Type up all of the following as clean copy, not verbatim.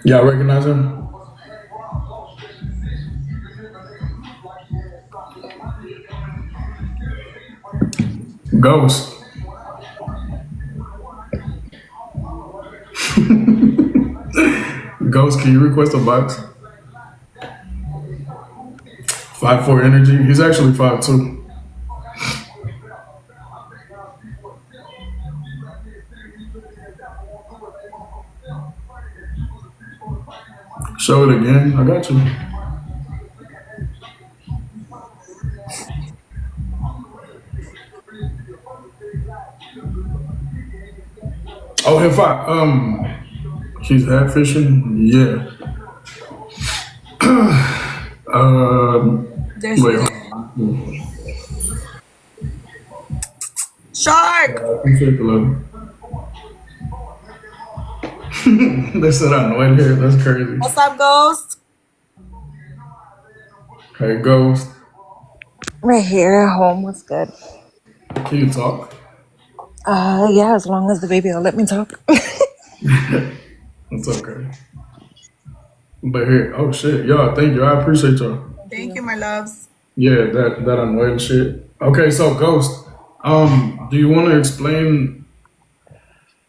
Y'all recognize him? Ghost. Ghost, can you request a box? 5'4" energy. He's actually 5'2". Show it again. I got you. Oh, if he's hat fishing. Yeah. There she Wait. is. Shark! I appreciate the love. They said I annoyed here. That's crazy. What's up, Ghost? Hey, Ghost. Right here at home was good. Can you talk? Yeah, as long as the baby will let me talk. It's okay. But here, oh shit, y'all. Thank you. I appreciate y'all. Thank Thank you. you, my loves. Yeah, that annoying shit. Okay, so Ghost, do you want to explain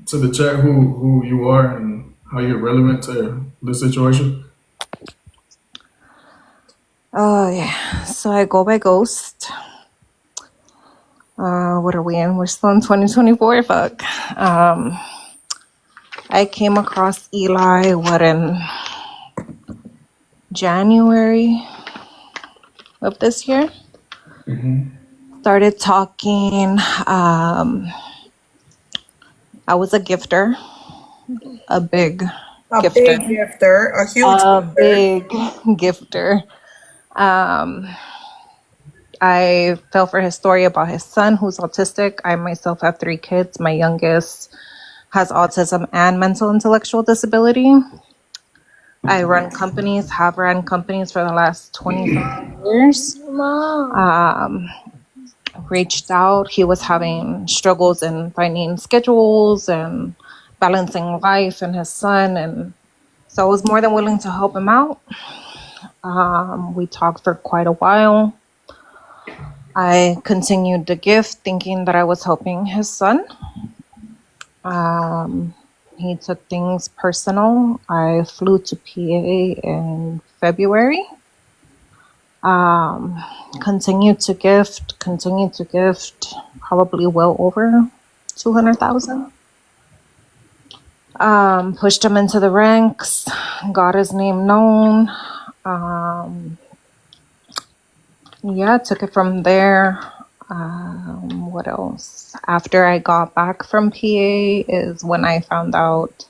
to the chat who you are and how you're relevant to the situation? Oh yeah. So I go by Ghost. What are we in? We're still in 2024. Fuck. I came across Eli in January of this year. Started talking. I was a gifter, a big A gifter, big gifter, a huge a gifter. big gifter. I fell for his story about his son who's autistic. I myself have 3 kids. My youngest has autism and mental intellectual disability. I run companies, have run companies for the last 25 years. Reached out. He was having struggles in finding schedules and balancing life and his son. And so I was more than willing to help him out. We talked for quite a while. I continued the gift thinking that I was helping his son. He took things personal. I flew to PA in February. Continued to gift, probably well over 200,000. Pushed him into the ranks, got his name known. Yeah, took it from there. What else? After I got back from PA is when I found out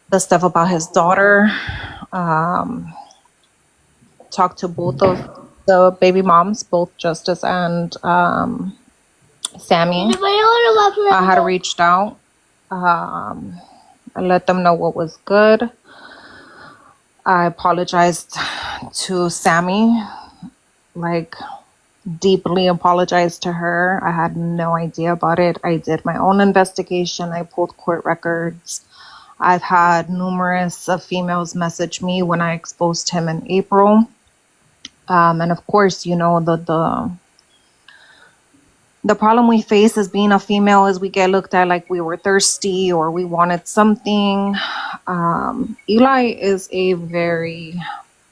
the stuff about his daughter. Talked to both of the baby moms, both Justice and Sammy. I had reached out. I let them know what was good. I apologized to Sammy, like deeply apologized to her. I had no idea about it. I did my own investigation. I pulled court records. I've had numerous of females message me when I exposed him in April. And of course, you know, the problem we face as being a female is we get looked at like we were thirsty or we wanted something. Eli is a very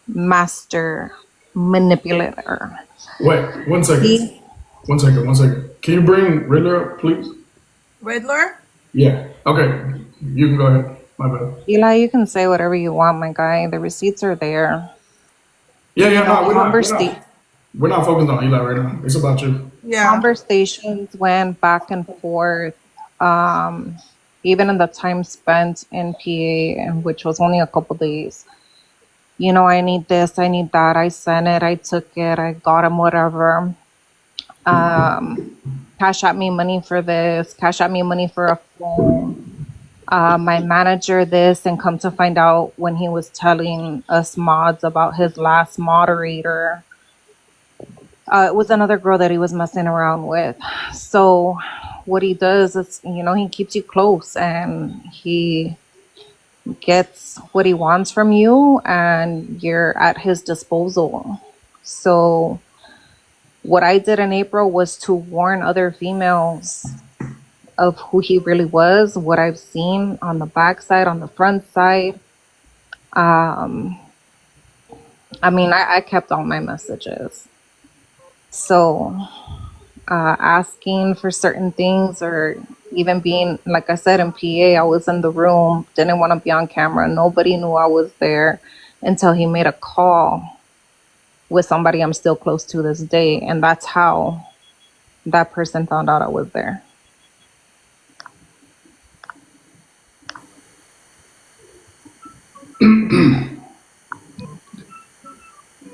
master manipulator. Wait, 1 second. 1 second. 1 second. Can you bring Riddler up, please? Riddler? Yeah. Okay. You can go ahead. My bad. Eli, you can say whatever you want, my guy. The receipts are there. Yeah, yeah. No, we're not focused on Eli right now. It's about you. Yeah. Conversations went back and forth. Even in the time spent in PA, which was only a couple days. You know, I need this, I need that. I sent it, I took it, I got him whatever. Cash out me money for this, cash out me money for a phone. My manager this, and come to find out when he was telling us mods about his last moderator, it was another girl that he was messing around with. So what he does is, you know, he keeps you close and he gets what he wants from you and you're at his disposal. So what I did in April was to warn other females of who he really was, what I've seen on the backside, on the front side. I mean, I kept all my messages. So asking for certain things, or even being, like I said, in PA, I was in the room, didn't want to be on camera. Nobody knew I was there until he made a call with somebody I'm still close to this day. And that's how that person found out I was there.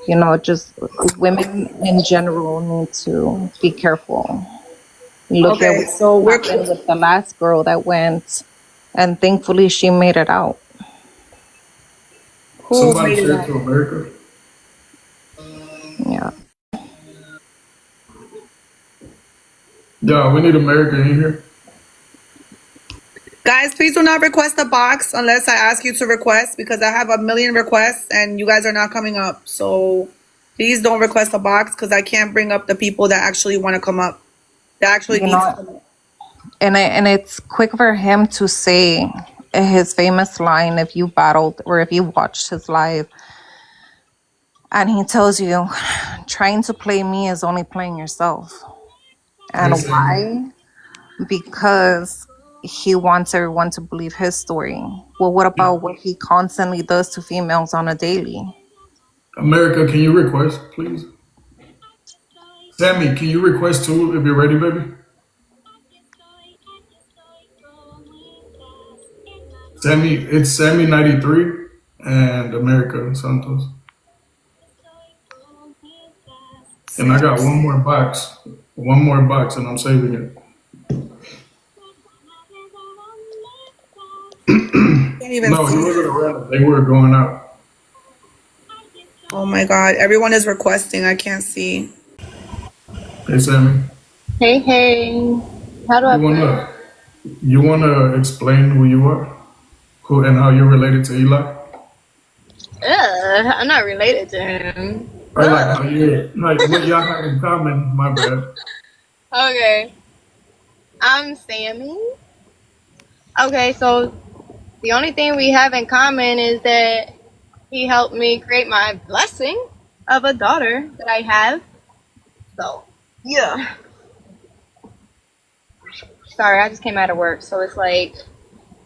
You know, just women in general need to be careful. Look at Okay, so what happened with the last girl that went, and thankfully she made it out. who Somebody made it shared up? to America. Yeah. Yeah, we need America in here. Guys, please do not request a box unless I ask you to request, because I have a million requests and you guys are not coming up. So please don't request a box, because I can't bring up the people that actually want to come up. That actually You need to come know, up. and it's quick for him to say his famous line, if you battled or if you watched his live, and he tells you, trying to play me is only playing yourself. And Yes, Sammy. why? Because he wants everyone to believe his story. Well, what about what he constantly does to females on a daily? America, can you request, please? Sammy, can you request too if you're ready, baby? Sammy, it's Sammy 93 and America Santos. And I got one more box. One more box, and I'm saving it. Can't even No, he see. wasn't around. They were going out. Oh my God, everyone is requesting. I can't see. Hey, Sammy, Hey, hey. How do I you play? wanna you wanna explain who you are, who and how you're related to Eli, I'm not related to him. or like how you like what y'all have in common? My bad. Okay. I'm Sammy. Okay, so the only thing we have in common is that he helped me create my blessing of a daughter that I have. So, yeah. Sorry, I just came out of work, so it's like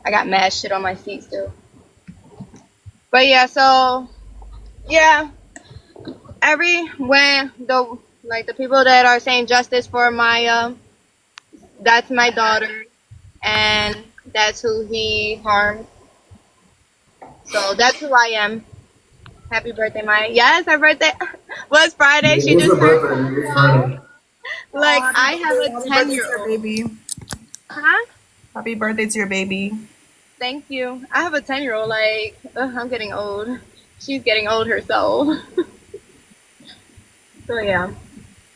I got mad shit on my feet still. But yeah, so yeah, when the people that are saying justice for my that's my daughter, and that's who he harmed. So that's who I am. Happy birthday, Maya. Yes, her birthday was Friday. Yeah, She it was just her turned birthday. It was Friday. Oh, like happy I have birthday. a Happy 10 birthday year to your old. baby. Huh? Happy birthday to your baby. Thank you. I have a 10-year-old. Like I'm getting old. She's getting old herself. So yeah.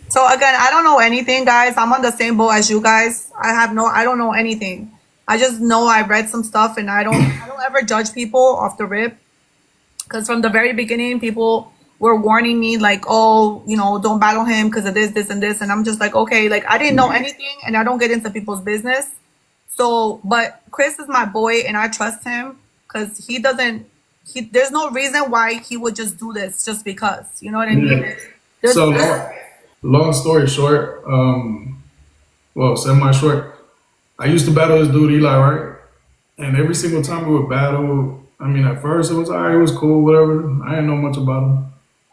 So again, I don't know anything, guys. I'm on the same boat as you guys. I don't know anything. I just know I read some stuff, and I don't ever judge people off the rip. Because from the very beginning, people were warning me, like, oh, don't battle him because of this, and this. And I'm just like, okay, like, I didn't know anything, and I don't get into people's business. So, but Chris is my boy, and I trust him, because there's no reason why he would just do this just because. You know what I mean? Yeah. There's, So long story short, well, semi short. I used to battle this dude Eli, right? And every single time we would battle, I mean, at first it was alright, it was cool, whatever. I didn't know much about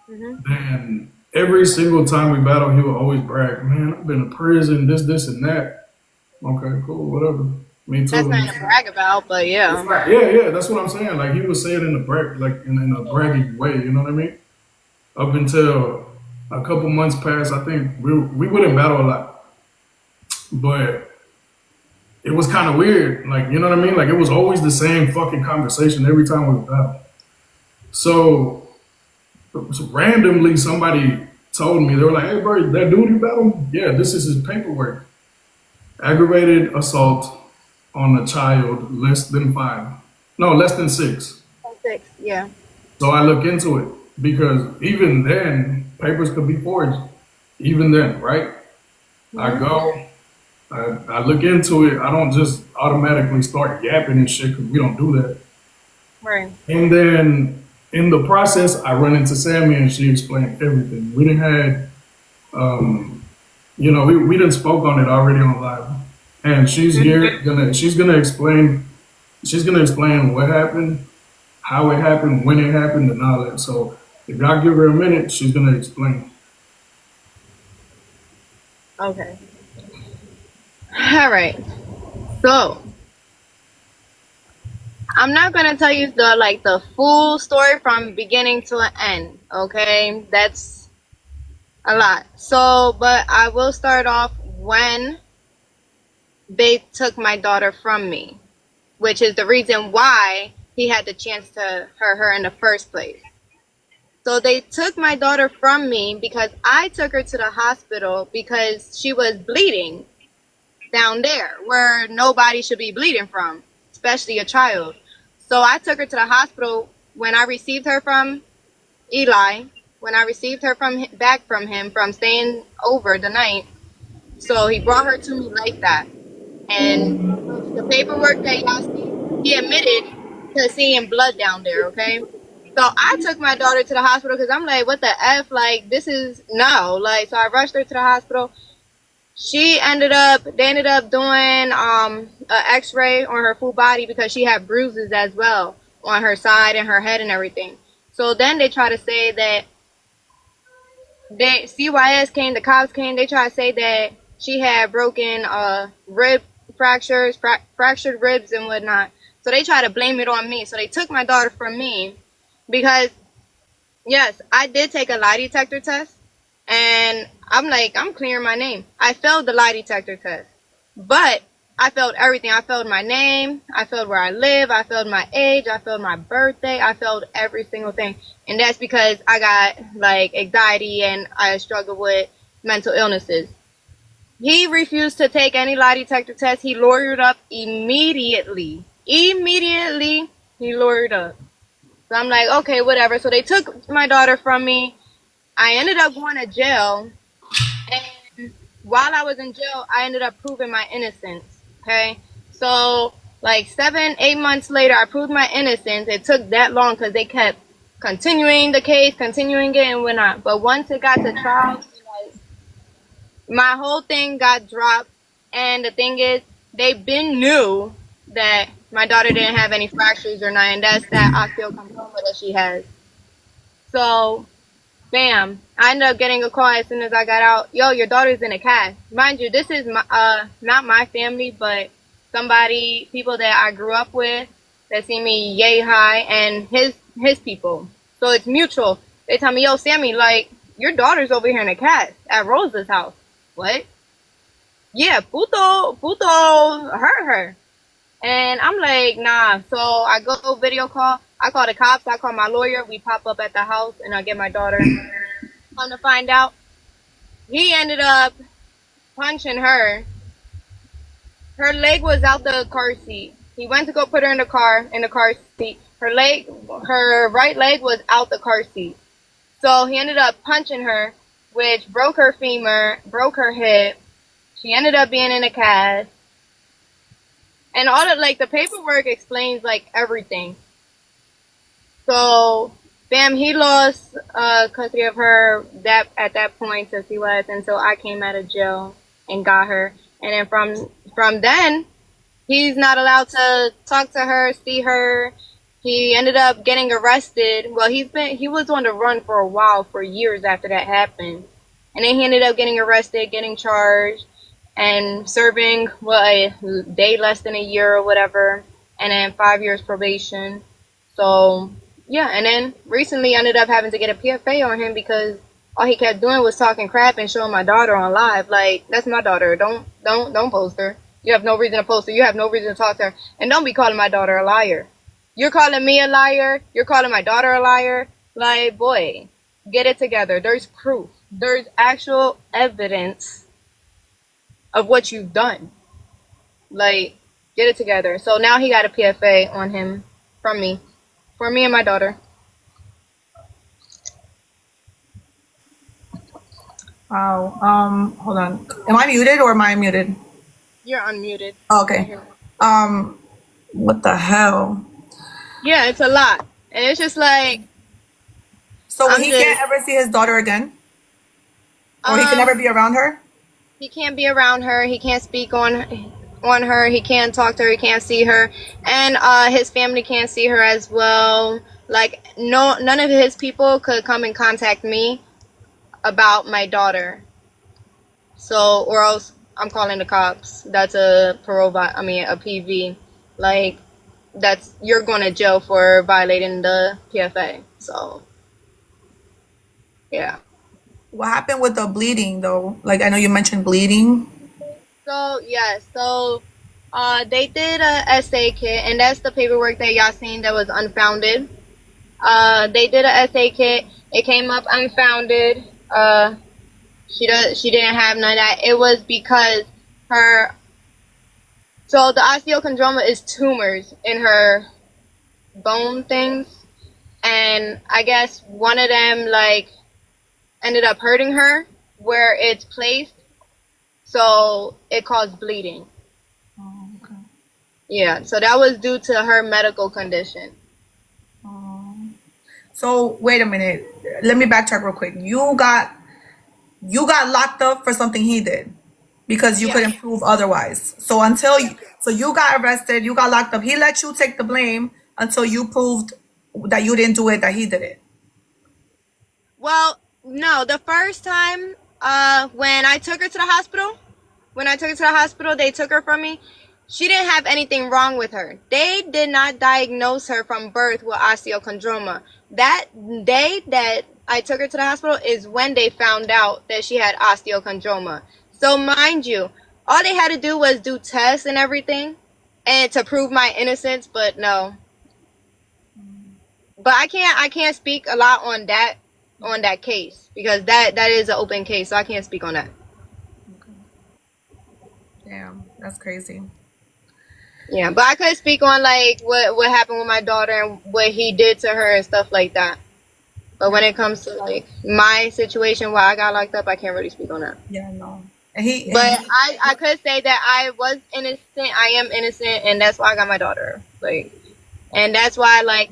him. Then every single time we battle, he would always brag, "Man, I've been to prison, this, and that." Okay, cool, whatever. Me That's too. nothing to brag about, but yeah. Yeah, that's what I'm saying. Like he was saying in a brag, like in a braggy way. You know what I mean? Up until a couple months passed, I think we wouldn't battle a lot, but it was kind of weird. Like you know what I mean? Like it was always the same fucking conversation every time we would battle. So randomly, somebody told me, they were like, "Hey, bro, that dude you battled? Yeah, this is his paperwork. Aggravated assault on a child less than 5. No, less than 6. 6, yeah. So I look into it because even then, papers could be forged. Even then, right? I Hmm. go, I look into it. I don't just automatically start yapping and shit because we don't do that. Right. And then in the process, I run into Sammy and she explained everything. We didn't had, we didn't spoke on it already on live, and she's gonna explain what happened, how it happened, when it happened, and all that. So if y'all give her a minute, she's gonna explain. Okay. All right. So I'm not gonna tell you the full story from beginning to an end. Okay, that's a lot. So, but I will start off when they took my daughter from me, which is the reason why he had the chance to hurt her in the first place. So they took my daughter from me because I took her to the hospital because she was bleeding down there where nobody should be bleeding from, especially a child. So I took her to the hospital when I received her from Eli, when I received her back from him from staying over the night. So he brought her to me like that. And the paperwork that y'all see, he admitted to seeing blood down there, okay? So I took my daughter to the hospital because I'm like, what the F? Like, this is no. Like, so I rushed her to the hospital. They ended up doing an x-ray on her full body because she had bruises as well on her side and her head and everything. So then they try to say that CYS came, the cops came, they try to say that she had broken rib fractures, fractured ribs and whatnot. So they try to blame it on me. So they took my daughter from me because, yes, I did take a lie detector test. And I'm like, I'm clearing my name. I failed the lie detector test. But I failed everything. I failed my name. I failed where I live. I failed my age. I failed my birthday. I failed every single thing. And that's because I got like anxiety and I struggle with mental illnesses. He refused to take any lie detector test. He lawyered up immediately. Immediately, he lawyered up. So I'm like, okay, whatever. So they took my daughter from me. I ended up going to jail. And while I was in jail, I ended up proving my innocence. Okay. So like 7, 8 months later, I proved my innocence. It took that long because they kept continuing the case, continuing it and whatnot. But once it got to trial, like, my whole thing got dropped. And the thing is, they been knew that my daughter didn't have any fractures or nothing. That's that osteochondroma that she has. So bam, I ended up getting a call as soon as I got out. Yo, your daughter's in a cast. Mind you, this is not my family, but people that I grew up with that see me yay high and his people. So it's mutual. They tell me, yo, Sammy, like, your daughter's over here in a cast at Rosa's house. What? Yeah, Puto hurt her. And I'm like, nah. So I go video call. I call the cops. I call my lawyer. We pop up at the house and I get my daughter. Come to find out, he ended up punching her. Her leg was out the car seat. He went to go put her in the car seat. Her right leg was out the car seat. So he ended up punching her, which broke her femur, broke her hip. She ended up being in a cast. And all the, like, the paperwork explains, like, everything. So, bam, he lost custody of her at that point since he was until I came out of jail and got her. And then from then, he's not allowed to talk to her, see her. He ended up getting arrested. Well, he was on the run for a while, for years after that happened. And then he ended up getting arrested, getting charged, and serving a day less than a year or whatever, and then 5 years probation. So yeah, and then recently ended up having to get a PFA on him because all he kept doing was talking crap and showing my daughter on live. Like, that's my daughter. Don't post her. You have no reason to post her. You have no reason to talk to her. And don't be calling my daughter a liar. You're calling me a liar. You're calling my daughter a liar. Like, boy, get it together. There's proof. There's actual evidence of what you've done. Like, get it together. So now he got a PFA on him. from me, for me and my daughter. Wow. Hold on. Am I muted or am I muted? You're unmuted. Oh, okay. What the hell? Yeah, it's a lot, and it's just like So I'm he can't just ever see his daughter again, or he can never um. be around her. He can't be around her. He can't speak on her. He can't talk to her. He can't see her, and his family can't see her as well. Like no, none of his people could come and contact me about my daughter. So, or else I'm calling the cops. That's a a PV. Like that's you're going to jail for violating the PFA. So, yeah. What happened with the bleeding though? Like I know you mentioned bleeding. So yeah, they did a SA kit, and that's the paperwork that y'all seen that was unfounded. They did a SA kit. It came up unfounded. She didn't have none of that. It was because her. So the osteochondroma is tumors in her bone things, and I guess one of them like ended up hurting her where it's placed, so it caused bleeding. Oh, okay. Yeah, so that was due to her medical condition. So wait a minute. Let me backtrack real quick. You got locked up for something he did because you Yeah. couldn't prove otherwise. So so you got arrested, you got locked up. He let you take the blame until you proved that you didn't do it, that he did it. Well, no, the first time when I took her to the hospital, they took her from me. She didn't have anything wrong with her. They did not diagnose her from birth with osteochondroma. That day that I took her to the hospital is when they found out that she had osteochondroma. So mind you, all they had to do was do tests and everything and to prove my innocence, but no. But I can't speak a lot on that case because that is an open case, so I can't speak on that. Damn, that's crazy. Yeah, but I could speak on like what happened with my daughter and what he did to her and stuff like that. But when it comes to like my situation where I got locked up, I can't really speak on that. Yeah, no. But I could say that I was innocent. I am innocent, and that's why I got my daughter. Like, and that's why like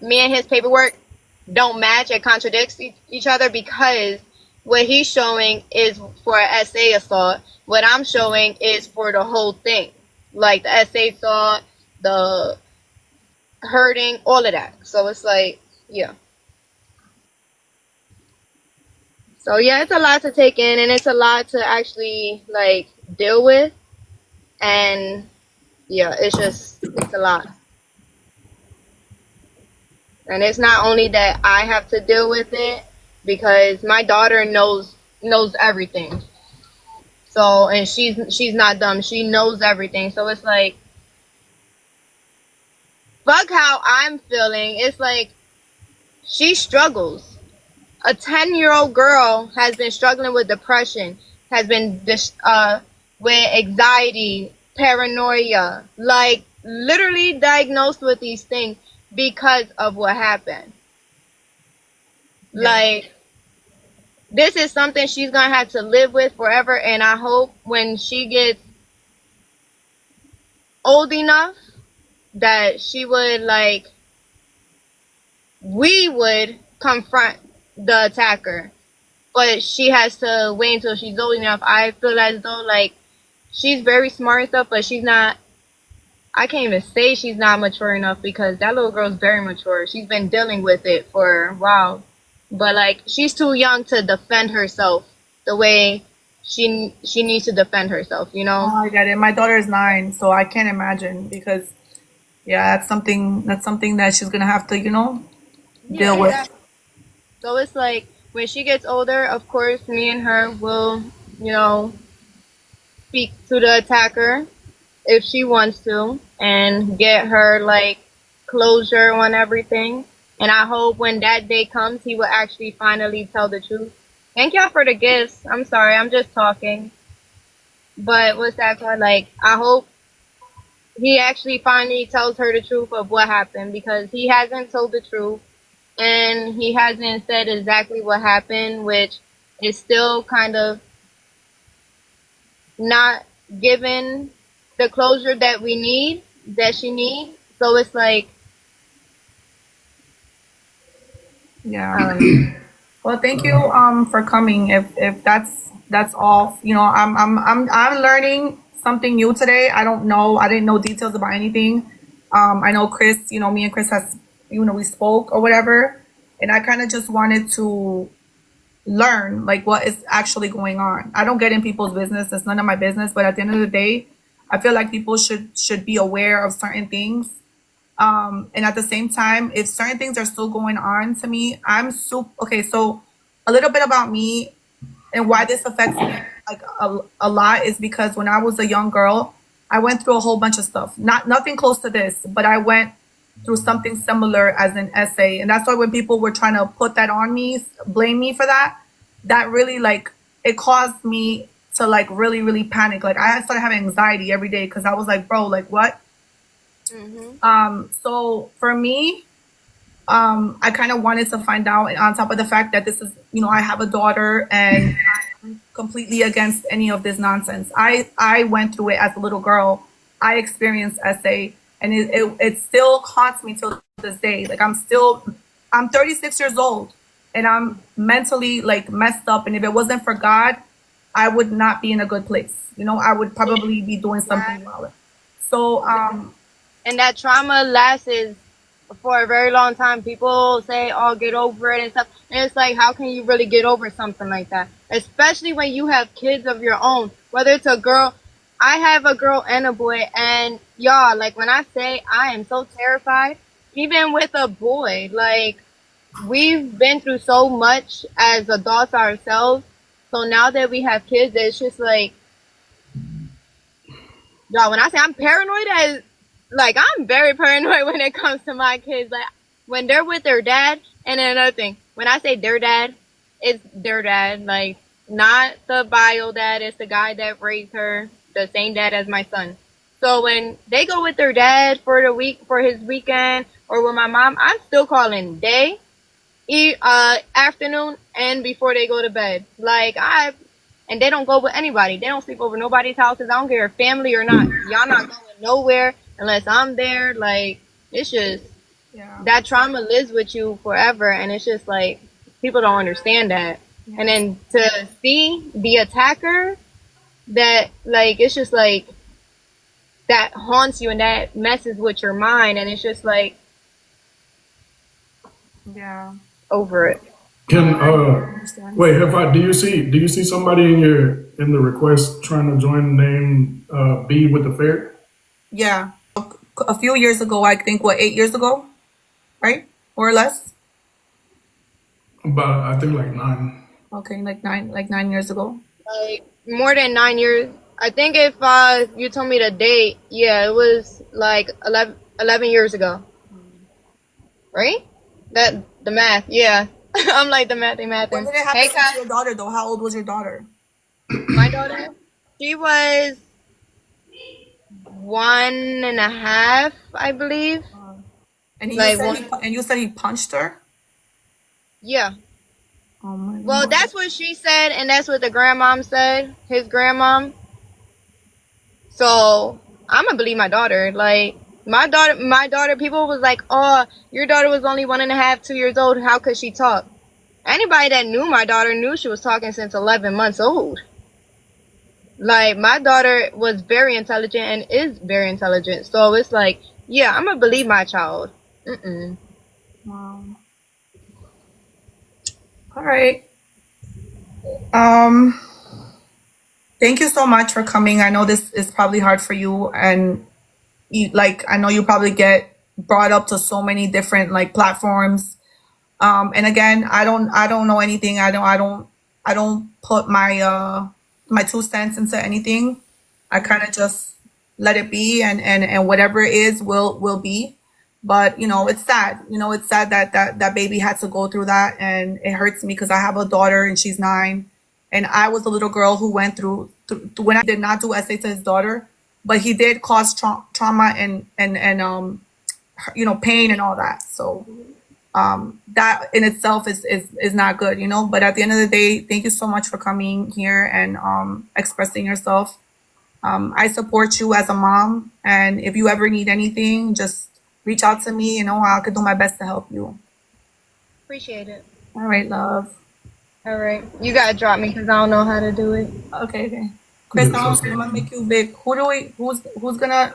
me and his paperwork don't match and contradicts each other because what he's showing is for an SA assault. What I'm showing is for the whole thing, like the SA assault, the hurting, all of that. So it's like, yeah. So yeah, it's a lot to take in, and it's a lot to actually like deal with, and yeah, it's a lot. And it's not only that I have to deal with it because my daughter knows everything. So and she's not dumb. She knows everything. So it's like fuck how I'm feeling. It's like she struggles. A 10-year-old girl has been struggling with depression, has been with anxiety, paranoia, like literally diagnosed with these things because of what happened. Yeah. Like, this is something she's gonna have to live with forever, and I hope when she gets old enough that we would confront the attacker, but she has to wait until she's old enough. I feel as though like she's very smart and stuff, but she's not. I can't even say she's not mature enough because that little girl's very mature. She's been dealing with it for a while, but like she's too young to defend herself the way she needs to defend herself. You know? Oh, I get it. My daughter is 9, so I can't imagine because yeah, that's something that she's gonna have to, deal with. Exactly. So it's like when she gets older, of course, me and her will, speak to the attacker if she wants to and get her like closure on everything. And I hope when that day comes, he will actually finally tell the truth. Thank y'all for the gifts. I'm sorry, I'm just talking. But what's that called? Like, I hope he actually finally tells her the truth of what happened, because he hasn't told the truth and he hasn't said exactly what happened, which is still kind of not given the closure that we need, that she needs. So it's like, Yeah. Well, thank you for coming. If that's all, I'm learning something new today. I don't know. I didn't know details about anything. I know Chris. Me and Chris has we spoke or whatever, and I kind of just wanted to learn like what is actually going on. I don't get in people's business. It's none of my business. But at the end of the day, I feel like people should be aware of certain things. And at the same time, if certain things are still going on to me, I'm super okay. So a little bit about me and why this affects me like a lot is because when I was a young girl, I went through a whole bunch of stuff. Nothing close to this, but I went through something similar as an essay, and that's why when people were trying to put that on me, blame me for that, that really like it caused me to like really really panic. Like I started having anxiety every day because I was like, bro, like what? mhm. So for me, I kind of wanted to find out, and on top of the fact that this is, I have a daughter, and I'm completely against any of this nonsense. I went through it as a little girl. I experienced SA, and it still haunts me till this day. Like I'm 36 years old, and I'm mentally like messed up. And if it wasn't for God, I would not be in a good place. I would probably be doing something wrong. So, And that trauma lasts for a very long time. People say, "Oh, get over it" and stuff. And it's like, how can you really get over something like that? Especially when you have kids of your own. Whether it's a girl, I have a girl and a boy, and y'all, like when I say I am so terrified, even with a boy, like we've been through so much as adults ourselves. So now that we have kids, it's just like, y'all, when I say I'm paranoid, as like I'm very paranoid when it comes to my kids. Like when they're with their dad, and then another thing, when I say their dad, it's their dad, like not the bio dad. It's the guy that raised her, the same dad as my son. So when they go with their dad for the week, for his weekend, or with my mom, I'm still calling day, afternoon, and before they go to bed. And they don't go with anybody. They don't sleep over nobody's houses. I don't care if family or not. Y'all not going nowhere unless I'm there. Like, it's just, yeah. that trauma lives with you forever. And it's just like, people don't understand that. And then to see the attacker, that, like, it's just like, that haunts you and that messes with your mind. And it's just like, Yeah. over it. Wait, do you see somebody in the request trying to join the name B with the fair? Yeah. A few years ago, I think, 8 years ago, right? More or less. About I think like 9. Okay, like 9 years ago. Like more than 9 years. I think if you told me the date, yeah, it was like 11 years ago. Right? That the math, yeah. I'm like the math. When did it happen Hey, to Kai, your daughter, though? How old was your daughter? my daughter, she was 1.5, I believe. And Like one, you said he punched her. yeah. Oh my Well, God. that's what she said, and that's what the grandmom said. His grandmom. So I'm gonna believe my daughter. Like my daughter. People was like, "Oh, your daughter was only 1.5, 2 years old. How could she talk?" Anybody that knew my daughter knew she was talking since 11 months old. Like my daughter was very intelligent and is very intelligent. So it's like, yeah, I'm gonna believe my child. Wow. All right. Um. Thank you so much for coming. I know this is probably hard for you, and I know you probably get brought up to so many different like platforms. And again, I don't know anything. I don't put my 2 cents into anything. I kind of just let it be, and whatever it is will be. But it's sad. It's sad that baby had to go through that, and it hurts me because I have a daughter and she's 9, and I was a little girl who went through when I did not do essay to his daughter, but he did cause trauma and pain and all that. So that in itself is not good, But at the end of the day, thank you so much for coming here and expressing yourself. I support you as a mom, and if you ever need anything, just reach out to me. I could do my best to help you. Appreciate it. All right, love. All right. You gotta drop me because I don't know how to do it. Okay. Chris, I'm gonna make you big. What's gonna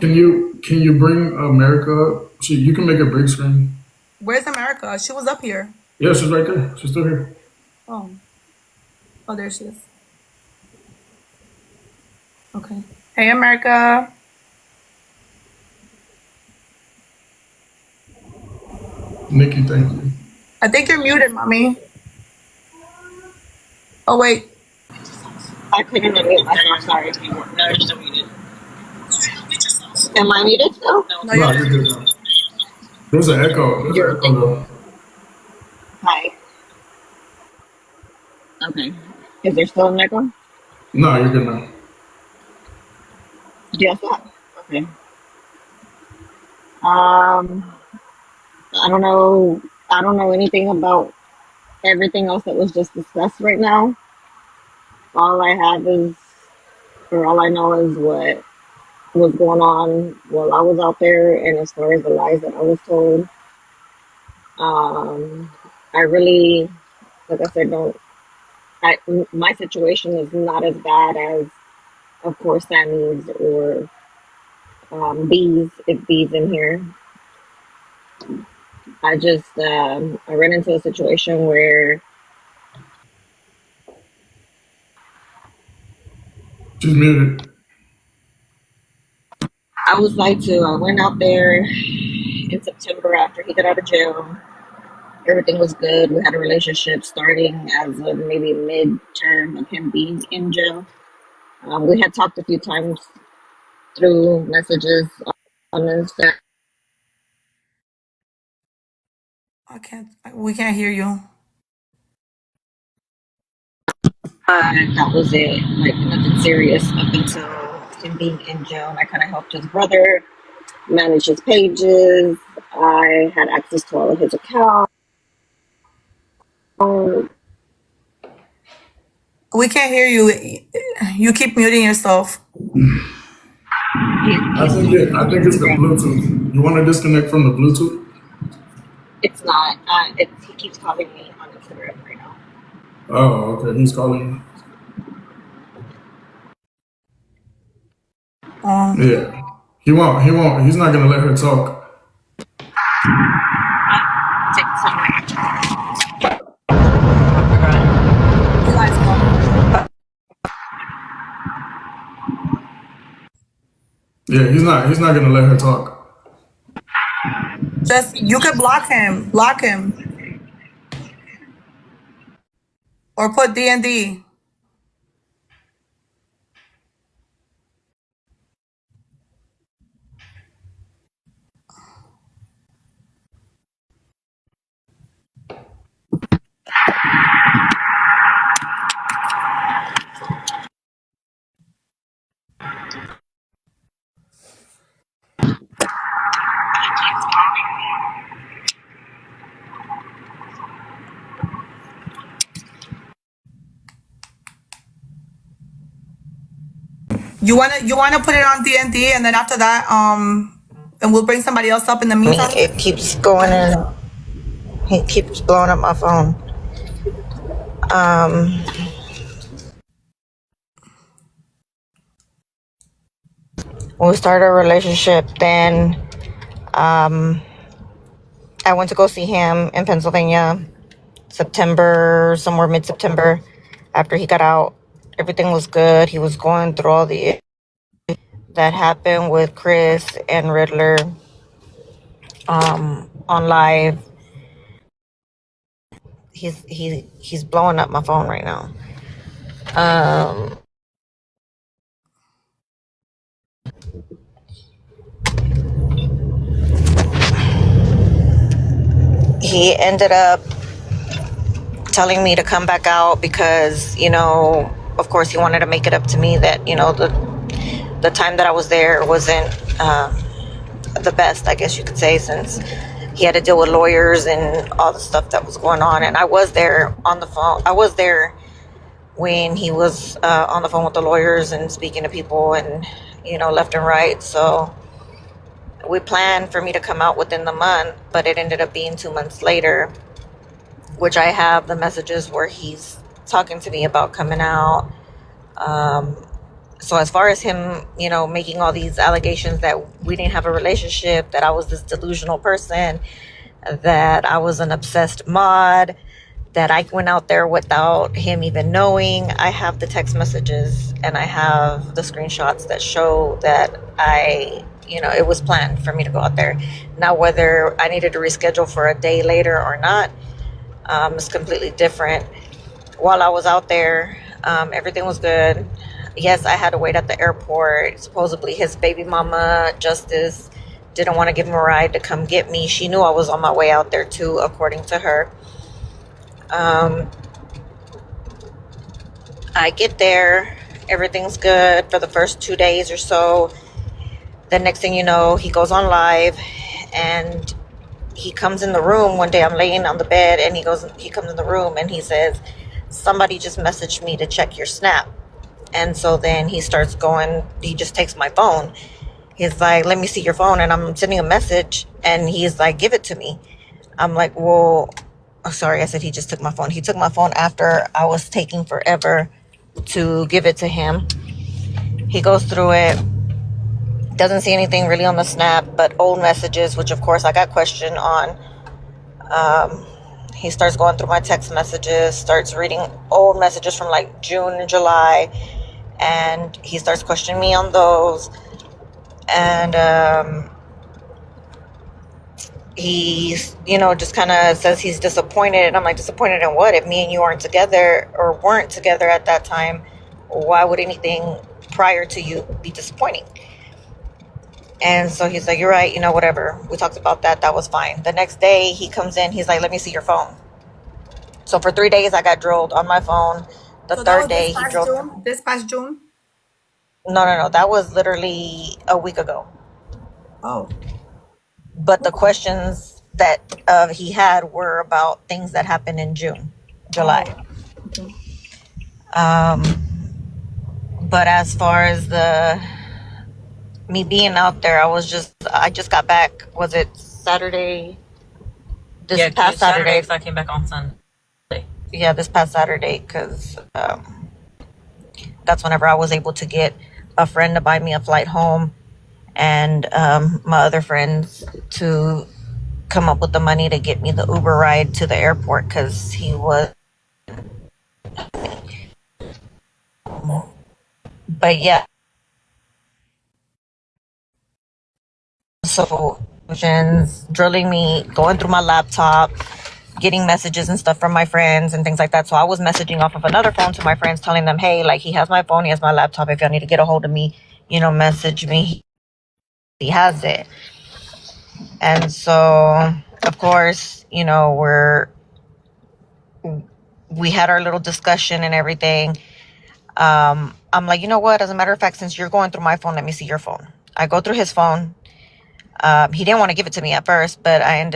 can you bring America up? You can make a big screen. Where's America? She was up here. Yeah, she's right there. She's still here. Oh, there she is. Okay. Hey, America. Nikki, thank you. I think you're muted, mommy. Oh, wait. I couldn't unmute myself, sorry. No, you're still muted. Am I muted still? No, you're good now. There's an echo. Though. Hi. Okay. Is there still an echo? No, you're good now. Yes, okay. I don't know anything about everything else that was just discussed right now. All I know is what was going on while I was out there, and as far as the lies that I was told. I really, like I said, my situation is not as bad as, of course, Sammy's or B's, if B's in here. I just, I ran into a situation where she's muted. I was lied to. I went out there in September after he got out of jail. Everything was good. We had a relationship starting as of maybe mid-term of him being in jail. We had talked a few times through messages on Instagram. We can't hear you. That was it. Like, nothing serious up until him being in jail. And I kind of helped his brother manage his pages. I had access to all of his accounts. We can't hear you. You keep muting yourself. I think it's the Bluetooth. You want to disconnect from the Bluetooth? It's not. He keeps calling me on Instagram right now. Oh, okay. He's calling you. Yeah. He won't. He's not gonna let her talk. Yeah, he's not gonna let her talk. You could block him, or put D&D. You wanna put it on D&D, and then after that, and we'll bring somebody else up in the meantime. It keeps going in. He keeps blowing up my phone. When we started a relationship, then I went to go see him in Pennsylvania, somewhere mid-September, after he got out. Everything was good. He was going through all the that happened with Chris and Riddler on live. He's blowing up my phone right now. He ended up telling me to come back out because, of course he wanted to make it up to me that, the time that I was there wasn't the best, I guess you could say, since he had to deal with lawyers and all the stuff that was going on. And I was there on the phone. I was there when he was on the phone with the lawyers and speaking to people and, left and right. So we planned for me to come out within the month, but it ended up being 2 months later, which I have the messages where he's talking to me about coming out. So as far as him, making all these allegations that we didn't have a relationship, that I was this delusional person, that I was an obsessed mod, that I went out there without him even knowing, I have the text messages and I have the screenshots that show that it was planned for me to go out there. Now, whether I needed to reschedule for a day later or not, is completely different. While I was out there, everything was good. Yes, I had to wait at the airport. Supposedly his baby mama, Justice, didn't want to give him a ride to come get me. She knew I was on my way out there too, according to her. I get there, everything's good for the first 2 days or so. The next thing you know, he goes on live and he comes in the room one day. I'm laying on the bed and he comes in the room and he says, somebody just messaged me to check your snap. And so then he just takes my phone. He's like, let me see your phone. And I'm sending a message and he's like, give it to me. I'm like, well, sorry, I said he just took my phone. He took my phone after I was taking forever to give it to him. He goes through it, doesn't see anything really on the snap, but old messages, which of course I got questioned on. He starts going through my text messages, starts reading old messages from like June and July, and he starts questioning me on those. And he's, just kind of says he's disappointed. And I'm like, disappointed in what? If me and you aren't together or weren't together at that time, why would anything prior to you be disappointing? And so he's like, you're right, whatever. We talked about that. That was fine. The next day he comes in, he's like, let me see your phone. So for 3 days I got drilled on my phone. The third day he drilled. This past June? No. That was literally a week ago. Oh. But the questions that he had were about things that happened in July. Okay. But as far as me being out there, I just got back. Was it Saturday? Past Saturday. So I came back on Sunday. Yeah, this past Saturday, because that's whenever I was able to get a friend to buy me a flight home, and my other friends to come up with the money to get me the Uber ride to the airport, because he was. But yeah. So, drilling me, going through my laptop, getting messages and stuff from my friends and things like that. So I was messaging off of another phone to my friends, telling them, hey, like, he has my phone, he has my laptop. If y'all need to get a hold of me, message me. He has it. And so, of course, we had our little discussion and everything. I'm like, you know what? As a matter of fact, since you're going through my phone, let me see your phone. I go through his phone. He didn't want to give it to me at first, but I'm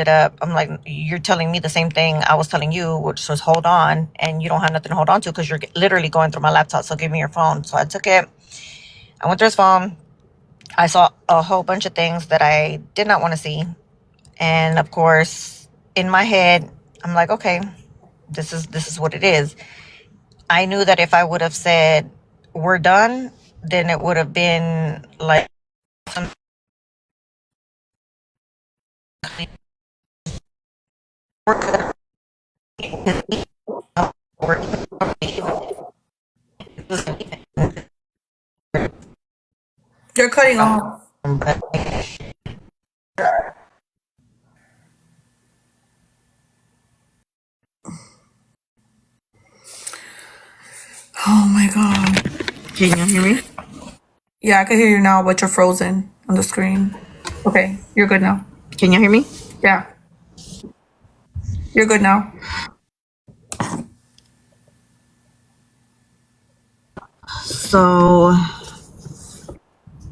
like, you're telling me the same thing I was telling you, which was hold on, and you don't have nothing to hold on to because you're literally going through my laptop. So give me your phone. So I took it. I went through his phone. I saw a whole bunch of things that I did not want to see. And of course, in my head, I'm like, okay, this is what it is. I knew that if I would have said we're done, then it would have been like some You're cutting off. Oh my god. Can you hear me? Yeah, I can hear you now, but you're frozen on the screen. Okay, you're good now. Can you hear me? Yeah. You're good now. So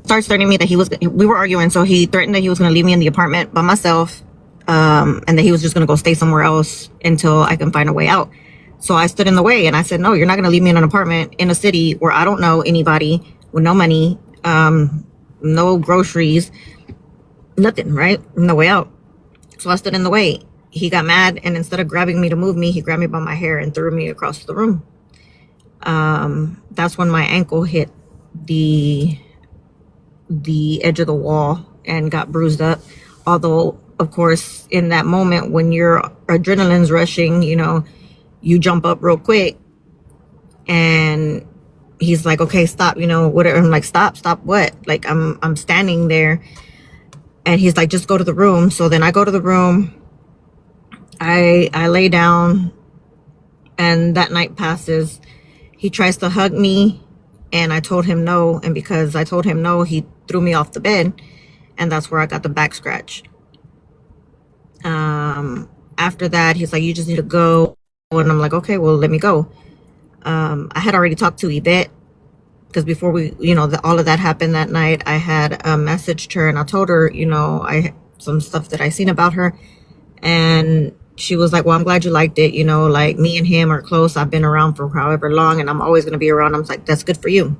starts threatening me that we were arguing, so he threatened that he was going to leave me in the apartment by myself, and that he was just going to go stay somewhere else until I can find a way out. So I stood in the way and I said, no, you're not going to leave me in an apartment in a city where I don't know anybody, with no money, no groceries, nothing, right? No way out. So I stood in the way. He got mad, and instead of grabbing me to move me, he grabbed me by my hair and threw me across the room. That's when my ankle hit the edge of the wall and got bruised up. Although, of course, in that moment when your adrenaline's rushing, you know, you jump up real quick. And he's like, okay, stop, you know, whatever. I'm like, stop what? Like, I'm standing there. And he's like, just go to the room. So then I go to the room. I lay down, and that night passes. He tries to hug me, and I told him no. And because I told him no, he threw me off the bed, and that's where I got the back scratch. After that, he's like, you just need to go. And I'm like, okay, well, let me go. I had already talked to Yvette, because before we, you know, all of that happened that night, I had messaged her, and I told her, you know, some stuff that I seen about her. And she was like, well, I'm glad you liked it. You know, like, me and him are close. I've been around for however long, and I'm always going to be around. I was like, that's good for you.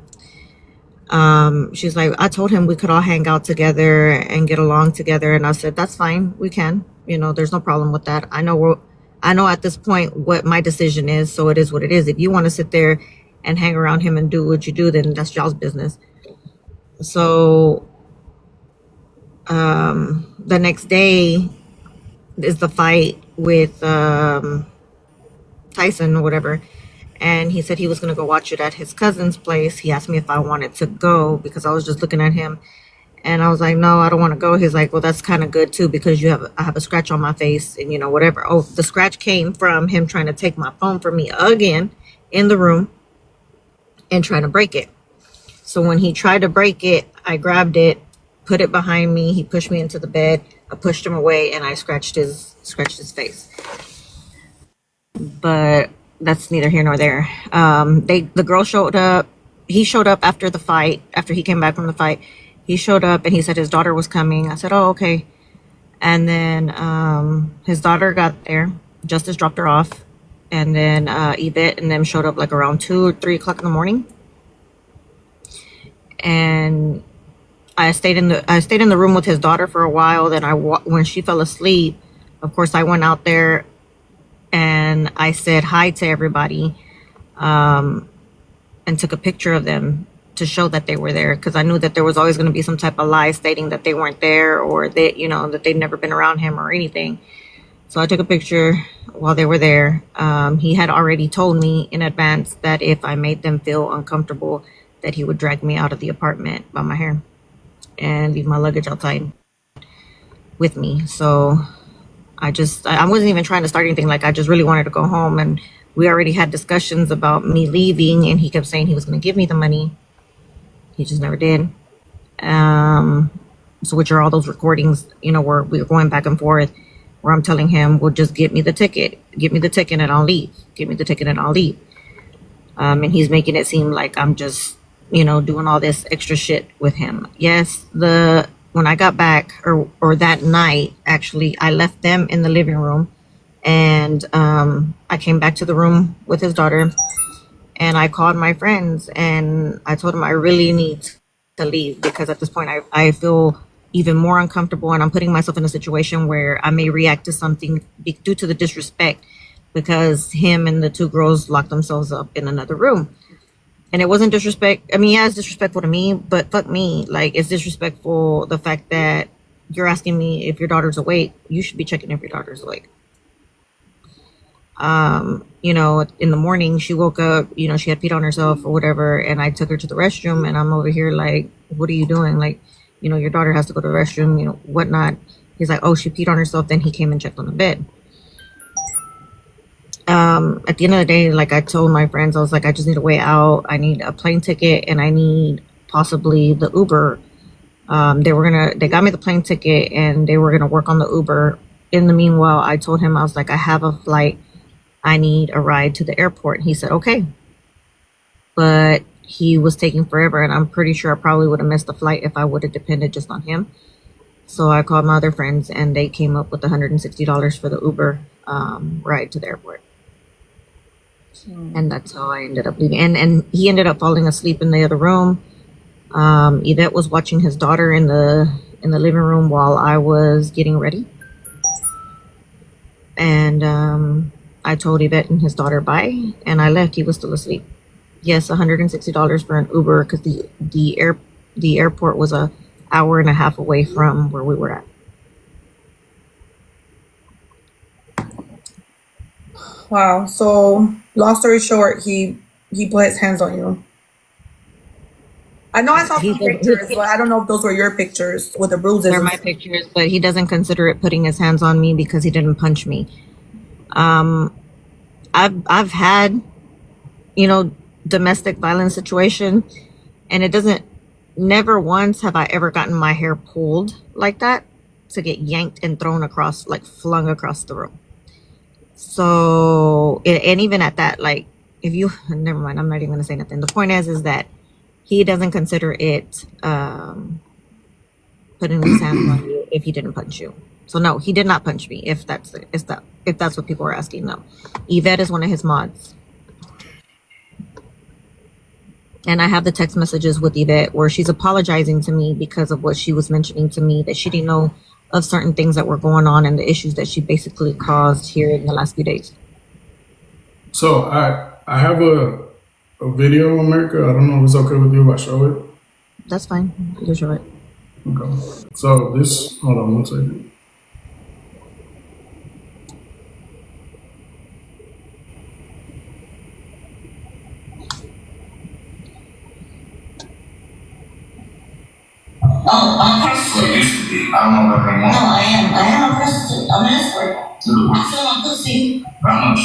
She's like, I told him we could all hang out together and get along together. And I said, that's fine. We can, you know, there's no problem with that. I know at this point what my decision is. So it is what it is. If you want to sit there and hang around him and do what you do, then that's y'all's business. So, the next day is the fight with, Tyson or whatever. And he said he was going to go watch it at his cousin's place. He asked me if I wanted to go because I was just looking at him. And I was like, no, I don't want to go. He's like, well, that's kind of good too, because I have a scratch on my face and, you know, whatever. Oh, the scratch came from him trying to take my phone from me again in the room and trying to break it. So when he tried to break it, I grabbed it, put it behind me. He pushed me into the bed. I pushed him away, and I scratched his face. But that's neither here nor there. The girl showed up. He showed up after the fight. After he came back from the fight, he showed up and he said his daughter was coming. I said, oh, okay. And then his daughter got there. Justice dropped her off, and then Yvette and them showed up like around 2 or 3 o'clock in the morning. And I stayed in the room with his daughter for a while. Then when she fell asleep, of course, I went out there and I said hi to everybody, and took a picture of them to show that they were there, because I knew that there was always going to be some type of lie stating that they weren't there, or that, you know, that they'd never been around him or anything. So I took a picture while they were there. He had already told me in advance that if I made them feel uncomfortable, that he would drag me out of the apartment by my hair and leave my luggage outside with me. So I wasn't even trying to start anything. Like, I just really wanted to go home, and we already had discussions about me leaving, and he kept saying he was going to give me the money. He just never did. So which are all those recordings, you know, where we were going back and forth, where I'm telling him, well, just get me the ticket and I'll leave. Give me the ticket and I'll leave. And he's making it seem like I'm just, you know, doing all this extra shit with him. Yes, when I got back, or that night, actually, I left them in the living room, and I came back to the room with his daughter, and I called my friends, and I told them I really need to leave, because at this point I feel even more uncomfortable, and I'm putting myself in a situation where I may react to something due to the disrespect, because him and the 2 girls locked themselves up in another room. And it wasn't disrespect. I mean, yeah, it's disrespectful to me, but fuck me. Like, it's disrespectful the fact that you're asking me if your daughter's awake. You should be checking if your daughter's awake. You know, in the morning, she woke up, you know, she had peed on herself or whatever, and I took her to the restroom, and I'm over here like, what are you doing? Like, you know, your daughter has to go to the restroom, you know, whatnot. He's like, oh, she peed on herself. Then he came and checked on the bed. At the end of the day, like, I told my friends, I was like, I just need a way out. I need a plane ticket, and I need possibly the Uber. They got me the plane ticket, and they were gonna work on the Uber. In the meanwhile, I told him, I was like, I have a flight. I need a ride to the airport. He said, okay. But he was taking forever, and I'm pretty sure I probably would have missed the flight if I would have depended just on him. So I called my other friends, and they came up with $160 for the Uber ride to the airport. And that's how I ended up leaving. And he ended up falling asleep in the other room. Yvette was watching his daughter in the living room while I was getting ready. And I told Yvette and his daughter bye, and I left. He was still asleep. Yes, $160 for an Uber because the airport was a hour and a half away from where we were at. Wow. So, long story short, he put his hands on you. I know I saw some pictures, but I don't know if those were your pictures with the bruises. They're my pictures, but he doesn't consider it putting his hands on me because he didn't punch me. I've had, domestic violence situation, and it doesn't. Never once have I ever gotten my hair pulled like that to get yanked and thrown across, like flung across the room. So, and even at that, like, if you, never mind, I'm not even gonna say nothing. The point is that he doesn't consider it putting his hands on you if he didn't punch you. So no, he did not punch me. If that's what people are asking. No, Yvette is one of his mods, and I have the text messages with Yvette where she's apologizing to me because of what she was mentioning to me, that she didn't know of certain things that were going on and the issues that she basically caused here in the last few days. So I have a video, America. I don't know if it's okay with you if I show it. That's fine. You show it. Okay. So this, hold on one second. Oh, I'm a prostitute. Well, used to be. I don't know about that No, anymore. I am. I am a prostitute. I'm an escort. I sell my pussy. How much?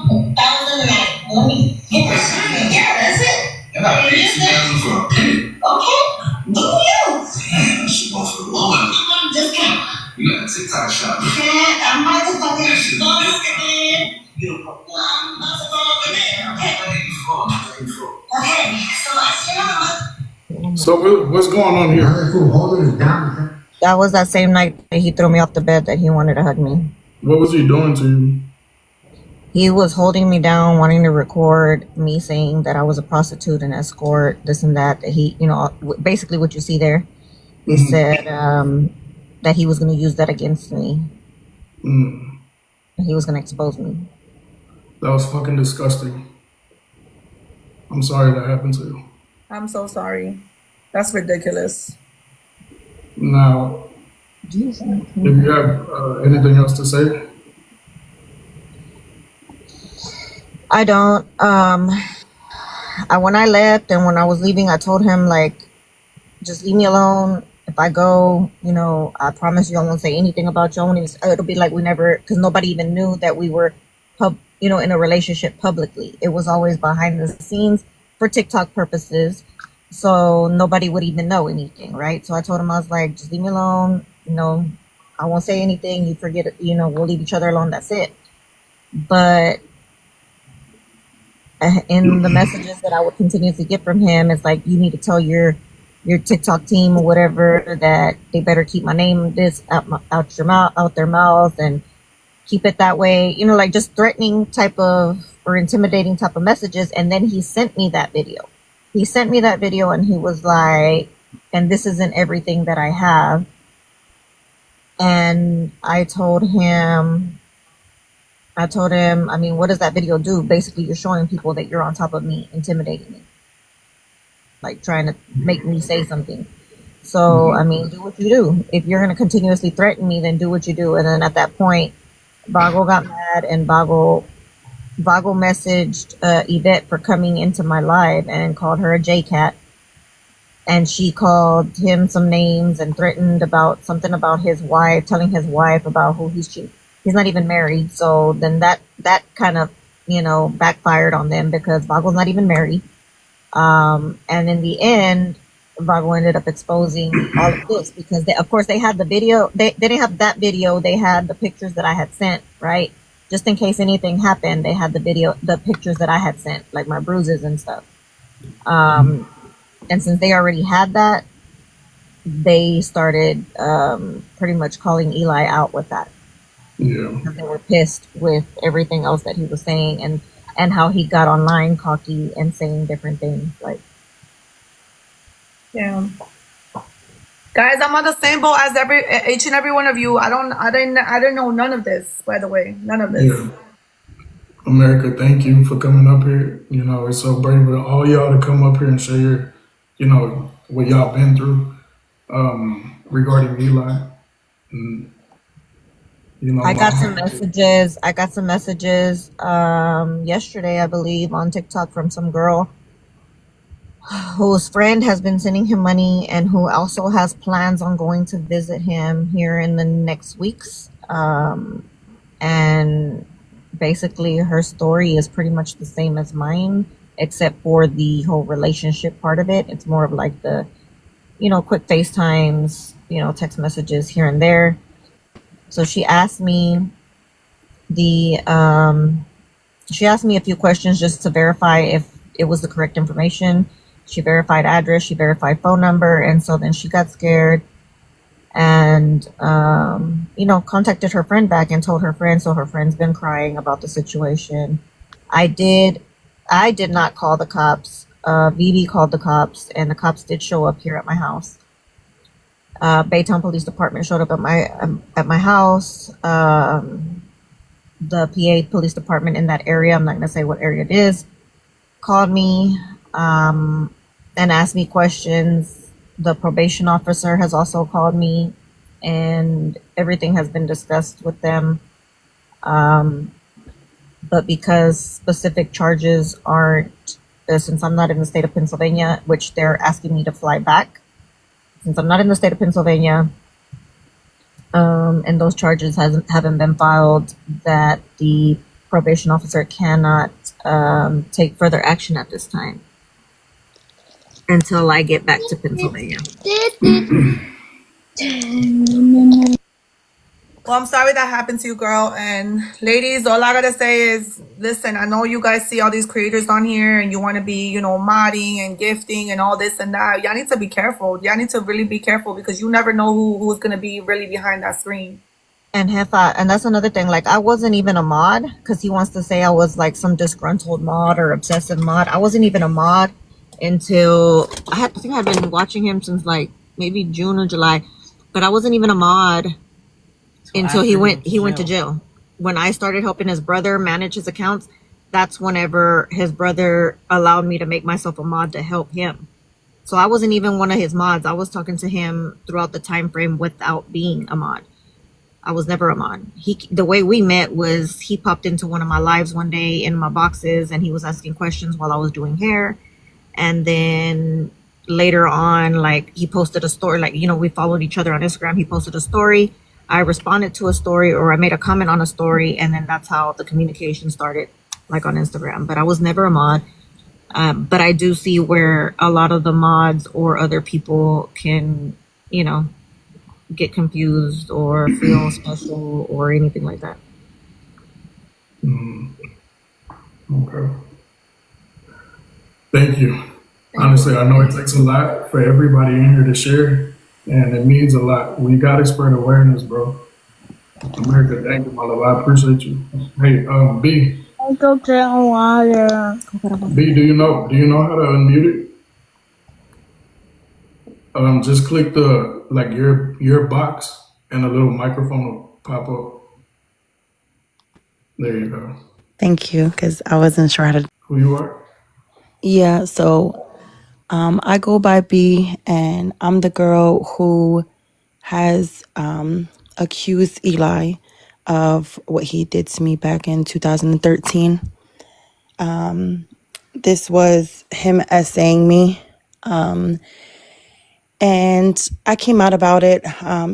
1,000 a night. Let me get this. Yeah, that's it. You're not paying 2,000 for a penny. Okay. Do you? Damn, she going for the low end. I'm on a discount. You got a TikTok shop. Man, I'm about to fucking That shit go is over there. You don't know. I'm about to go over there. Okay. Where you from? Where you from? Okay. So I see you. So what's going on here? That was that same night that he threw me off the bed that he wanted to hug me. What was he doing to you? He was holding me down, wanting to record me saying that I was a prostitute and escort, this and that. That he, basically what you see there. He said that he was going to use that against me. Mm. He was going to expose me. That was fucking disgusting. I'm sorry that happened to you. I'm so sorry. That's ridiculous. Now, if you have anything else to say, I don't. When I left and when I was leaving, I told him, like, just leave me alone. If I go, I promise you I won't say anything about you. It'll be like we never, because nobody even knew that we were, in a relationship publicly. It was always behind the scenes for TikTok purposes. So nobody would even know anything, right? So I told him, I was like, just leave me alone. I won't say anything. You forget it. We'll leave each other alone. That's it. But in the messages that I would continuously get from him, it's like, you need to tell your TikTok team or whatever that they better keep my name out their mouth and keep it that way. Like just threatening type of or intimidating type of messages. And then he sent me that video. And he was like, and this isn't everything that I have. And I told him, I mean, what does that video do? Basically, you're showing people that you're on top of me, intimidating me, like trying to make me say something. So, I mean, do what you do. If you're going to continuously threaten me, then do what you do. And then at that point, Vago got mad, and Vago messaged Yvette for coming into my live and called her a J-Cat. And she called him some names and threatened about something about his wife, telling his wife about who he's cheating. He's not even married. So then that kind of, backfired on them because Vago's not even married. And in the end, Vago ended up exposing all of this because of course they had the video. They didn't have that video. They had the pictures that I had sent, right? Just in case anything happened, they had the pictures that I had sent, like my bruises and stuff. And since they already had that, they started pretty much calling Eli out with that. Yeah. Because they were pissed with everything else that he was saying and how he got online cocky and saying different things. Like, Yeah. Guys, I'm on the same boat as each and every one of you. I didn't know none of this, by the way. None of this. Yeah. America, thank you for coming up here. You know, it's so brave of all y'all to come up here and share your, you know, what y'all been through regarding Eli. And, you know, I my got some heart. messages. I got some messages yesterday, I believe, on TikTok from some girl whose friend has been sending him money and who also has plans on going to visit him here in the next weeks. And basically, her story is pretty much the same as mine, except for the whole relationship part of it. It's more of like the, quick FaceTimes, text messages here and there. So the she asked me a few questions just to verify if it was the correct information. She verified address, she verified phone number, and so then she got scared and contacted her friend back and told her friend. So her friend's been crying about the situation. I did not call the cops. Vivi called the cops, and the cops did show up here at my house. Baytown Police Department showed up at my house. The PA Police Department in that area, I'm not going to say what area it is, called me and asked me questions. The probation officer has also called me, and everything has been discussed with them. But because specific charges aren't, since I'm not in the state of Pennsylvania, which they're asking me to fly back, since I'm not in the state of Pennsylvania, and those charges haven't been filed, that the probation officer cannot take further action at this time until I get back to Pennsylvania. Well, I'm sorry that happened to you, girl. And ladies, all I gotta say is, listen, I know you guys see all these creators on here and you want to be, modding and gifting and all this and that. Y'all need to be careful. Y'all need to really be careful because you never know who's gonna be really behind that screen. And and that's another thing. Like, I wasn't even a mod because he wants to say I was like some disgruntled mod or obsessive mod. I wasn't even a mod until I think I've been watching him since like maybe June or July, but I wasn't even a mod until he went to jail. When I started helping his brother manage his accounts, that's whenever his brother allowed me to make myself a mod to help him. So I wasn't even one of his mods. I was talking to him throughout the time frame without being a mod. I was never a mod. The way we met was he popped into one of my lives one day in my boxes and he was asking questions while I was doing hair. And then later on, like, he posted a story, like, we followed each other on Instagram. He posted a story. I responded to a story, or I made a comment on a story, and then that's how the communication started, like on Instagram. But I was never a mod. But I do see where a lot of the mods or other people can, get confused or feel special or anything like that. Okay. Thank you. Honestly, I know it takes a lot for everybody in here to share, and it means a lot. We got to spread awareness, bro. America, thank you, my love. I appreciate you. Hey, B. Go get water. B, do you know how to unmute it? Just click your box, and a little microphone will pop up. There you go. Thank you, because I wasn't sure how to. Who you are? Yeah, so I go by B, and I'm the girl who has accused Eli of what he did to me back in 2013. This was him essaying me. And I came out about it.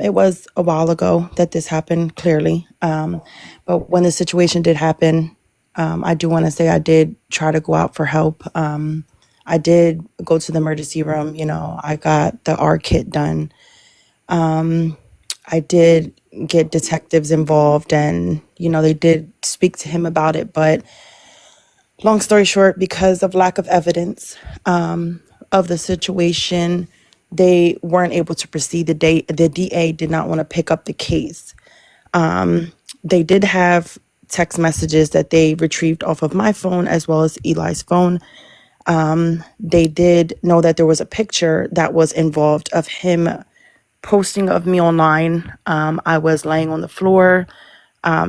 It was a while ago that this happened, clearly. But when the situation did happen, I do want to say I did try to go out for help. I did go to the emergency room. I got the R kit done. I did get detectives involved, and, they did speak to him about it. But Long story short, because of lack of evidence of the situation, they weren't able to proceed. The DA did not want to pick up the case. They did have text messages that they retrieved off of my phone as well as Eli's phone. They did know that there was a picture that was involved of him posting of me online. I was laying on the floor,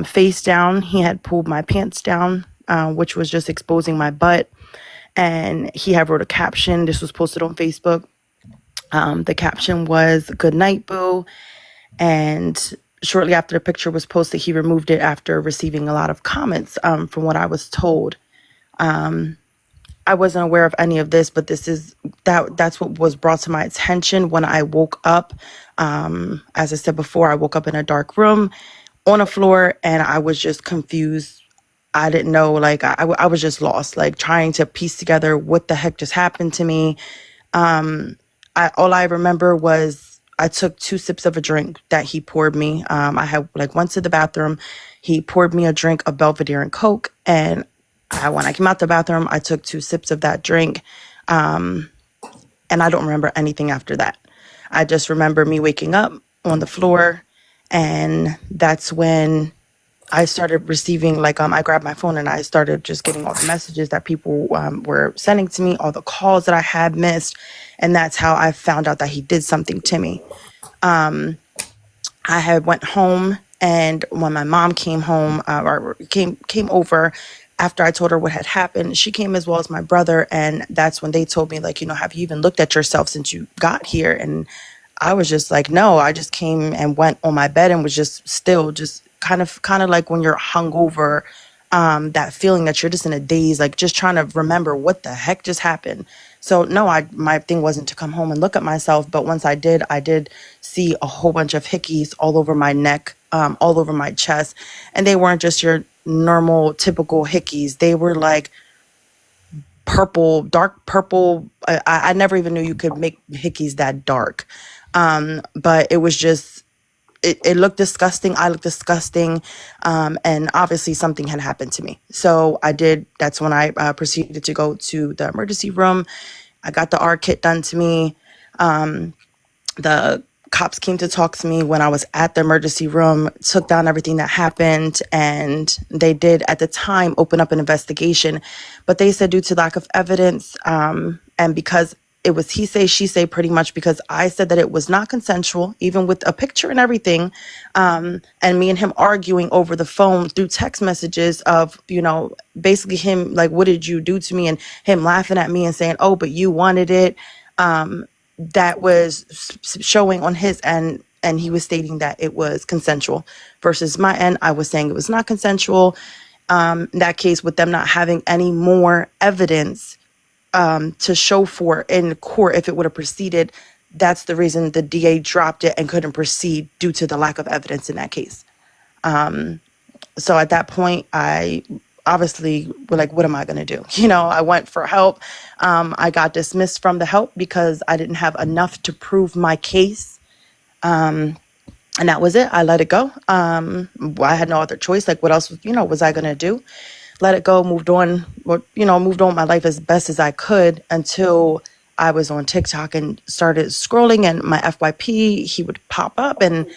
face down. He had pulled my pants down, which was just exposing my butt. And he had wrote a caption. This was posted on Facebook. The caption was "Good night, boo." And shortly after the picture was posted, he removed it after receiving a lot of comments, from what I was told. I wasn't aware of any of this, but that's what was brought to my attention when I woke up. As I said before, I woke up in a dark room on a floor and I was just confused. I didn't know, like, I was just lost, like trying to piece together what the heck just happened to me. All I remember was I took 2 sips of a drink that he poured me. I had went to the bathroom. He poured me a drink of Belvedere and Coke. And when I came out the bathroom, I took 2 sips of that drink. And I don't remember anything after that. I just remember me waking up on the floor. And that's when I started receiving, I grabbed my phone and I started just getting all the messages that people were sending to me, all the calls that I had missed. And that's how I found out that he did something to me. I had went home, and when my mom came home, or came over after I told her what had happened, she came as well as my brother. And that's when they told me, have you even looked at yourself since you got here? And I was just like, no, I just came and went on my bed and was just still just kind of like when you're hungover, that feeling that you're just in a daze, like just trying to remember what the heck just happened. So no, my thing wasn't to come home and look at myself. But once I did see a whole bunch of hickeys all over my neck, all over my chest. And they weren't just your normal, typical hickeys. They were like purple, dark purple. I never even knew you could make hickeys that dark. But it was just, it looked disgusting. I looked disgusting. And obviously something had happened to me. So that's when I proceeded to go to the emergency room. I got the R kit done to me. The cops came to talk to me when I was at the emergency room, took down everything that happened, and they did at the time open up an investigation. But they said due to lack of evidence, and because it was he say, she say, pretty much because I said that it was not consensual, even with a picture and everything. And me and him arguing over the phone through text messages of, basically him like, what did you do to me? And him laughing at me and saying, oh, but you wanted it. That was showing on his end, and he was stating that it was consensual versus my end. I was saying it was not consensual. In that case, with them not having any more evidence to show for in court, if it would have proceeded, that's the reason the DA dropped it and couldn't proceed due to the lack of evidence in that case. So at that point, I obviously were like, what am I going to do? I went for help. I got dismissed from the help because I didn't have enough to prove my case. And that was it. I let it go. I had no other choice. Like, what else, was I going to do? Let it go, moved on, moved on with my life as best as I could until I was on TikTok and started scrolling, and my FYP, he would pop up, and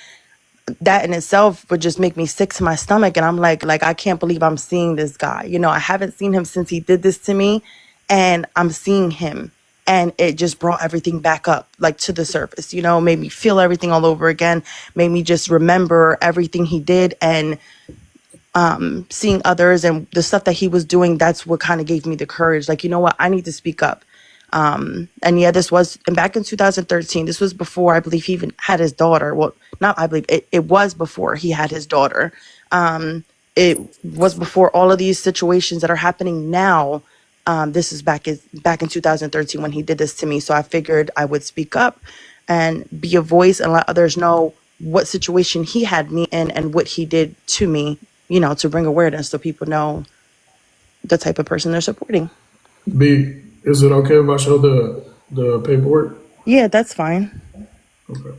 that in itself would just make me sick to my stomach. And I'm like, I can't believe I'm seeing this guy. I haven't seen him since he did this to me, and I'm seeing him. And it just brought everything back up, to the surface, made me feel everything all over again, made me just remember everything he did. And seeing others and the stuff that he was doing, that's what kind of gave me the courage. Like, you know what, I need to speak up. And yeah, and back in 2013, this was before I believe he even had his daughter. Well, not I believe, it was before he had his daughter. It was before all of these situations that are happening now. This is back in 2013 when he did this to me. So I figured I would speak up and be a voice and let others know what situation he had me in and what he did to me, to bring awareness so people know the type of person they're supporting. B, is it okay if I show the paperwork? Yeah, that's fine. Okay.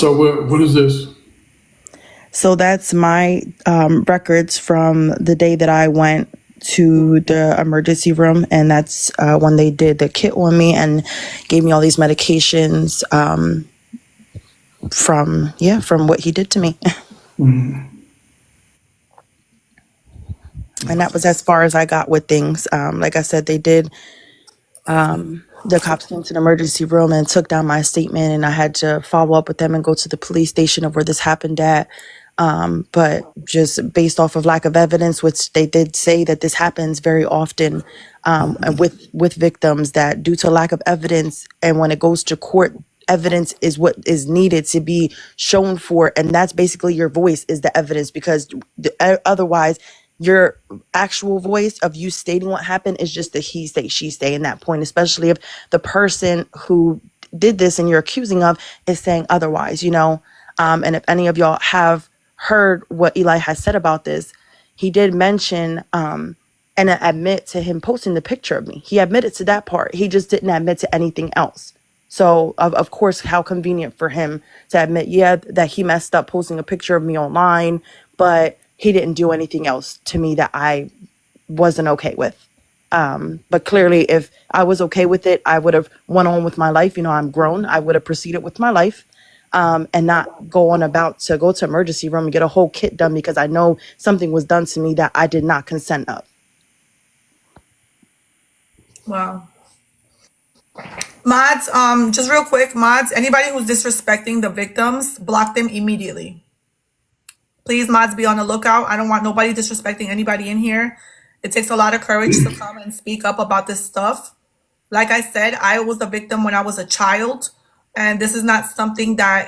So what is this? So that's my records from the day that I went to the emergency room, and that's when they did the kit on me and gave me all these medications from what he did to me. And that was as far as I got with things. Like I said, they did. The cops came to the emergency room and took down my statement, and I had to follow up with them and go to the police station of where this happened at. But just based off of lack of evidence, which they did say that this happens very often with victims, that due to lack of evidence, and when it goes to court, evidence is what is needed to be shown for, and that's basically your voice is the evidence, because otherwise your actual voice of you stating what happened is just the he say she say in that point, especially if the person who did this and you're accusing of is saying otherwise, and if any of y'all have heard what Eli has said about this, he did mention and admit to him posting the picture of me. He admitted to that part. He just didn't admit to anything else. So of course, how convenient for him to admit, that he messed up posting a picture of me online, but he didn't do anything else to me that I wasn't okay with. But clearly, if I was okay with it, I would have went on with my life. I'm grown. I would have proceeded with my life and not go on about to go to emergency room and get a whole kit done because I know something was done to me that I did not consent of. Wow. Mods, just real quick, mods, anybody who's disrespecting the victims, block them immediately. Please, mods, be on the lookout. I don't want nobody disrespecting anybody in here. It takes a lot of courage to come and speak up about this stuff. Like I said, I was a victim when I was a child, and this is not something that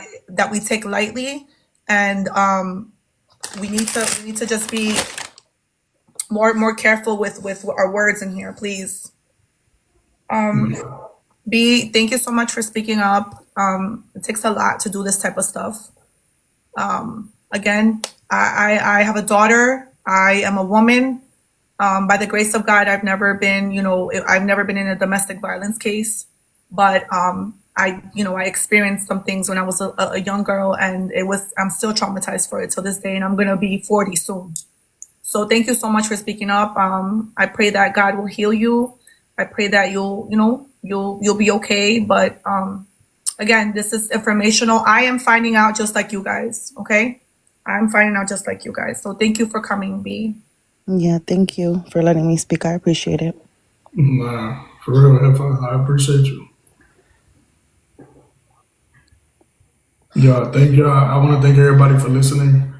we take lightly. And we need to just be more careful with our words in here, please. B, thank you so much for speaking up. It takes a lot to do this type of stuff. Again, I have a daughter. I am a woman. By the grace of God, I've never been in a domestic violence case, but I experienced some things when I was a young girl, and I'm still traumatized for it till this day, and I'm gonna be 40 soon. So thank you so much for speaking up. I pray that God will heal you. I pray that you'll be okay. But again, this is informational. I am finding out just like you guys. Okay, I'm finding out just like you guys. So thank you for coming, B. Yeah, thank you for letting me speak. I appreciate it. Nah, for real, Heffa, I appreciate you. Yeah, thank you. I want to thank everybody for listening.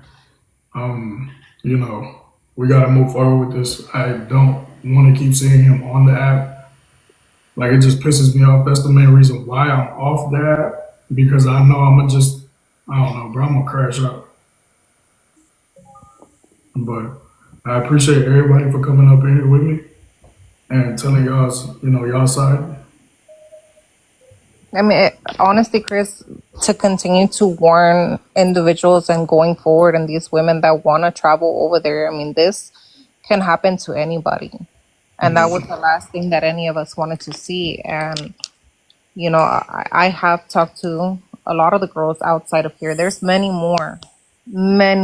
We got to move forward with this. I don't want to keep seeing him on the app. Like, it just pisses me off. That's the main reason why I'm off that, because I know I don't know, bro, I'm going to crash out. But I appreciate everybody for coming up in here with me and telling y'all side. I mean, honestly, Chris, to continue to warn individuals and going forward and these women that want to travel over there, I mean, this can happen to anybody. And that was the last thing that any of us wanted to see. And, I have talked to a lot of the girls outside of here. There's many more. I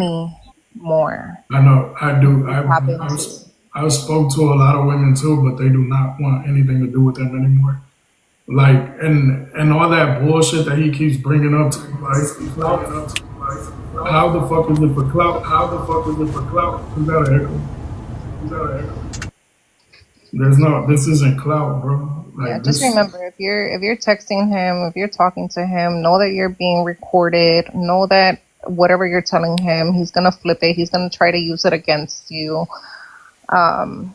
know, I do. I've spoke to a lot of women too, but they do not want anything to do with them anymore. Like, and all that bullshit that he keeps bringing up to how the fuck is it for clout? Is that an echo? This isn't clout, bro. Yeah, just remember, if you're texting him, if you're talking to him, know that you're being recorded. Know that whatever you're telling him, he's gonna flip it. He's gonna try to use it against you. And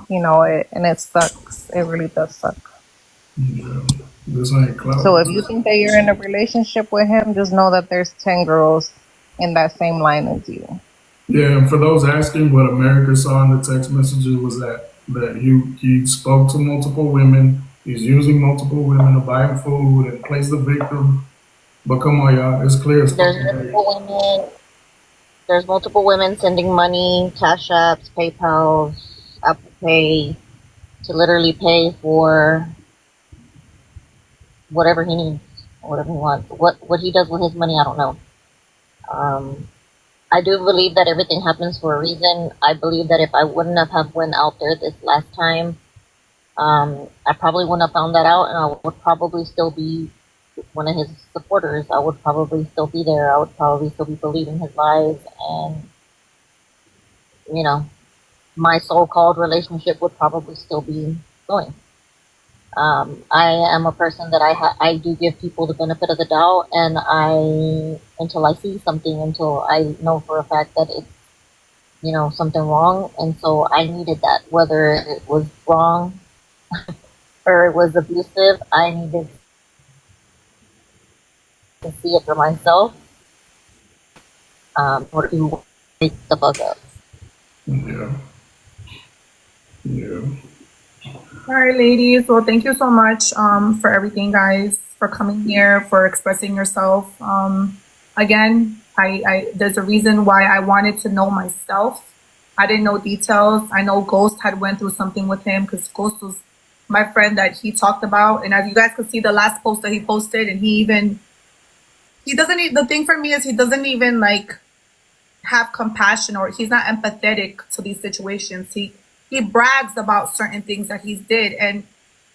it sucks. It really does suck. Yeah, this ain't clout. So if you think that you're in a relationship with him, just know that there's 10 girls in that same line as you. Yeah, and for those asking, what America saw in the text messages was that he spoke to multiple women. He's using multiple women to buy him food and plays the victim. But come on, y'all, it's clear. There's multiple women sending money, Cash Apps, PayPals, Apple Pay, to literally pay for whatever he needs. whatever he wants. What he does with his money, I don't know. I do believe that everything happens for a reason. I believe that if I wouldn't have went out there this last time, I probably wouldn't have found that out, and I would probably still be one of his supporters. I would probably still be there. I would probably still be believing his lies, and you know, my so-called relationship would probably still be going. I am a person that I do give people the benefit of the doubt, and until I see something, until I know for a fact that it's something wrong, and so I needed that, whether it was wrong or it was abusive. I needed to see it for myself, or to wake the fuck up. Yeah. Yeah. All right, ladies. Well, thank you so much for everything, guys, for coming here, for expressing yourself. Again, I there's a reason why I wanted to know myself. I didn't know details. I know Ghost had went through something with him because Ghost was my friend that he talked about. And as you guys could see, the last post that he posted, and he doesn't. The thing for me is he doesn't even like have compassion, or he's not empathetic to these situations. He brags about certain things that he's did. And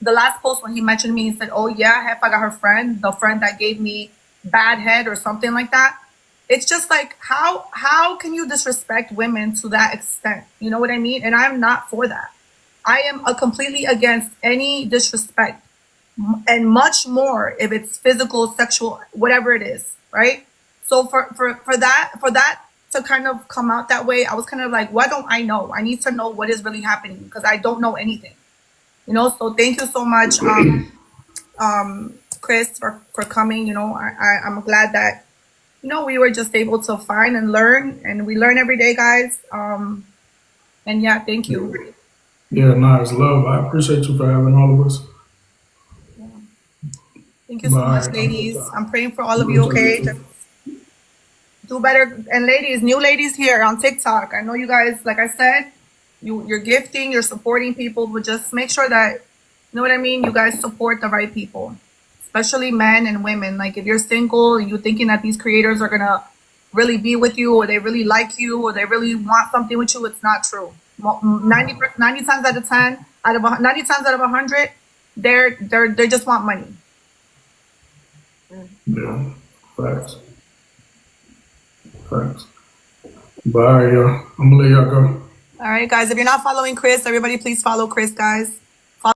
the last post when he mentioned me, he said, "Oh yeah, Heffa got her friend, the friend that gave me bad head or something like that." It's just like how can you disrespect women to that extent? You know what I mean? And I'm not for that. I am completely against any disrespect, and much more if it's physical, sexual, whatever it is, right? So for that to kind of come out that way, I was kind of like, why don't I know? I need to know what is really happening because I don't know anything, So thank you so much, Chris, for coming. I'm glad that we were just able to find and learn, and we learn every day, guys. And yeah, thank you. Yeah, nice love. I appreciate you for having all of us. Thank you so much, ladies. I'm praying for all of you, okay? Just do better. And ladies, new ladies here on TikTok. I know you guys, like I said, you're gifting, you're supporting people, but just make sure that, you know what I mean, you guys support the right people, especially men and women. Like if you're single and you're thinking that these creators are gonna really be with you, or they really like you, or they really want something with you, it's not true. 90 times out of 10, 90 times out of 100, they just want money. Yeah, facts. Bye, y'all. I'm gonna let y'all go. All right, guys. If you're not following Chris, everybody please follow Chris, guys.